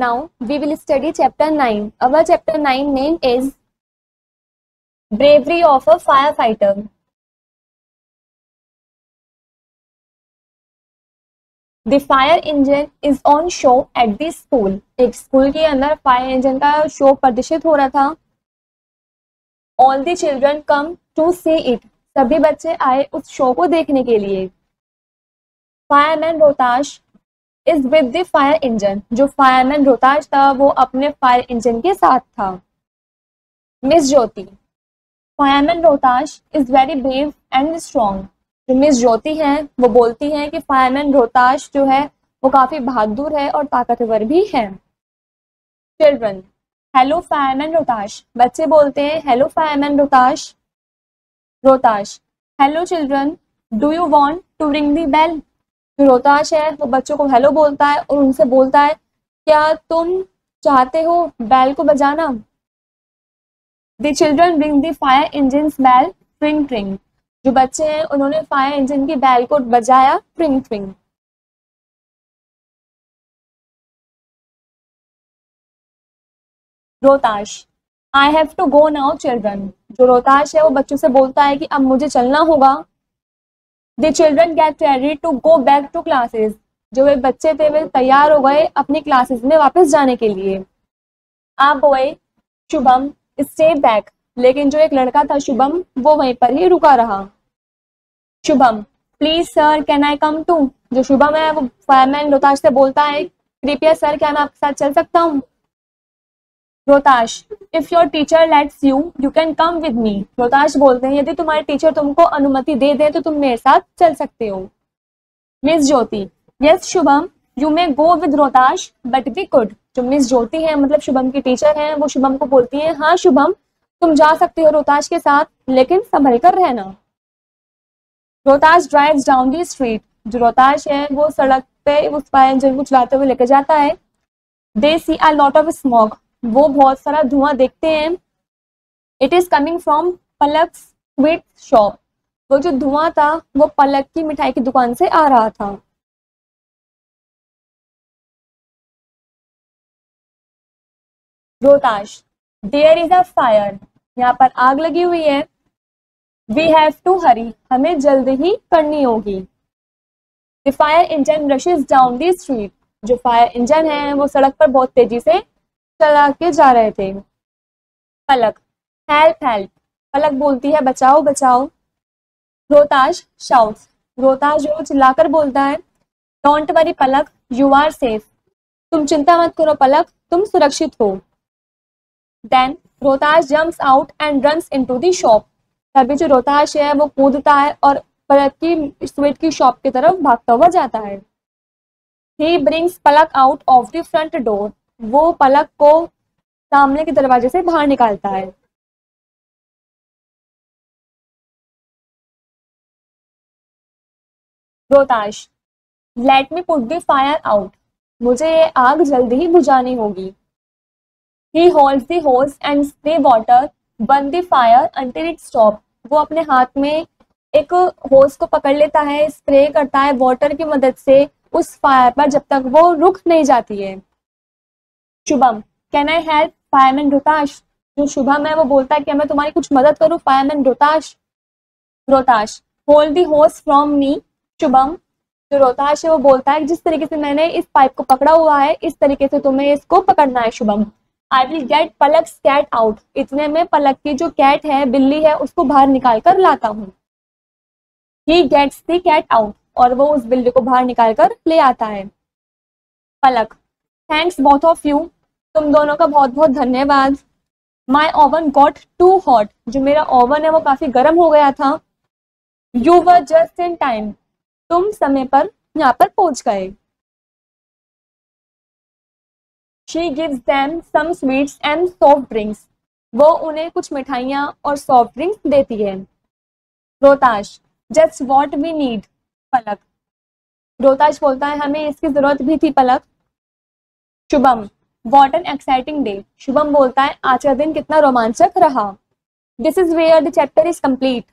now we will study chapter 9. Our chapter 9 name is Bravery of a Firefighter. The fire engine is on show at the school. एक school के अंदर fire engine का show प्रदर्शित हो रहा था. All the children come to see it. सभी बच्चे आए उस शो को देखने के लिए. Fireman Rohtash is with the fire engine. जो फायरमैन रोहताश था वो अपने फायर इंजन के साथ था. Miss Jyoti, fireman Rohtash is very brave and strong. जो मिस ज्योति हैं वो बोलती हैं कि फायरमैन रोहताश जो है वो काफी बहादुर है और ताकतवर भी है. Children, hello fireman Rohtash. बच्चे बोलते हैं hello fireman Rohtash. Rohtash, hello children, do you want to ring the bell. जो रोहताश है वो बच्चों को हेलो बोलता है और उनसे बोलता है क्या तुम चाहते हो बेल को बजाना. The children ring the fire engines bell tring tring. जो बच्चे हैं उन्होंने फायर इंजन की बेल को बजाया tring tring. Rohtash, I have to go now children. जो रोहताश है वो बच्चों से बोलता है कि अब मुझे चलना होगा. The children get ready to go back to classes. जो वे बच्चे थे वे तैयार हो गए अपनी क्लासेस में वापस जाने के लिए. आ बॉय शुभम स्टे बैक. लेकिन जो एक लड़का था शुभम वो वहीं पर ही रुका रहा. Shubham, please sir can I come to. जो शुभम है वो फायरमैन रोहताश से बोलता है कृपया सर क्या मैं आपके साथ चल सकता हूँ. Rohtash, if your teacher let's you you can come with me. Rohtash बोलते हैं यदि तुम्हारे टीचर तुमको अनुमति दे दे तो तुम मेरे साथ चल सकते हो. Miss Jyoti, yes Shubham you may go with Rohtash but be good. जो मिस ज्योति है मतलब शुभम की टीचर है वो शुभम को बोलती है हाँ शुभम तुम जा सकते हो रोहताश के साथ लेकिन संभल कर रहना. Rohtash drives down the street. जो रोहताश है वो सड़क पे उस फायर इंजन को चलाते हुए लेकर जाता है. दे सी अ लॉट ऑफ स्मोक. वो बहुत सारा धुआं देखते हैं. It is coming from Palak sweet shop. वो जो धुआं था वो पलक की मिठाई की दुकान से आ रहा था. Rohtash, there is a fire. यहाँ पर आग लगी हुई है. We have to hurry. हमें जल्द ही करनी होगी. The fire engine rushes down the street. जो फायर इंजन है वो सड़क पर बहुत तेजी से चला के जा रहे थे. पलक, हेल्प हेल्प. पलक बोलती है बचाओ बचाओ. रोहताश शाउट्स. रोहताश जो चिल्लाकर बोलता है don't worry Palak you are safe. तुम चिंता मत करो पलक तुम सुरक्षित हो. Then Rohtash jumps out and runs into the shop. तभी जो रोहताश है वो कूदता है और पलक की स्वीट की शॉप की तरफ भागता हुआ जाता है. He brings Palak out of the front door. वो पलक को सामने के दरवाजे से बाहर निकालता है. Rohtash, let me put the fire out. मुझे ये आग जल्दी ही बुझानी होगी. He holds the hose and spray water burn the fire until it stop. वो अपने हाथ में एक होज को पकड़ लेता है स्प्रे करता है वाटर की मदद से उस फायर पर जब तक वो रुक नहीं जाती है. Shubham, can I help fireman Rohtash. जो शुभम है वो बोलता है कि मैं तुम्हारी कुछ मदद करूं fireman Rohtash. Rohtash, hold the hose from me. Shubham, जो रोहताश है वो बोलता है जिस तरीके से मैंने इस पाइप को पकड़ा हुआ है इस तरीके से तुम्हें इसको पकड़ना है. Shubham, I will get Palak cat out. इतने में पलक की जो कैट है बिल्ली है उसको बाहर निकाल कर लाता हूँ. He gets the cat out. और वो उस बिल्ली को बाहर निकाल कर ले आता है. पलक, थैंक्स बोथ ऑफ यू. तुम दोनों का बहुत बहुत धन्यवाद. माई ओवन गॉट टू हॉट. जो मेरा ओवन है वो काफी गर्म हो गया था. You were just in time. तुम समय पर यहाँ पर पहुंच गए. She gives them some sweets and soft drinks. वो उन्हें कुछ मिठाइयाँ और सॉफ्ट ड्रिंक्स देती है. Rohtash, just what we need. Palak, Rohtash बोलता है हमें इसकी जरूरत भी थी Palak. Shubham, what an exciting day. Shubham बोलता है आज का दिन कितना रोमांचक रहा. This is where the chapter is complete.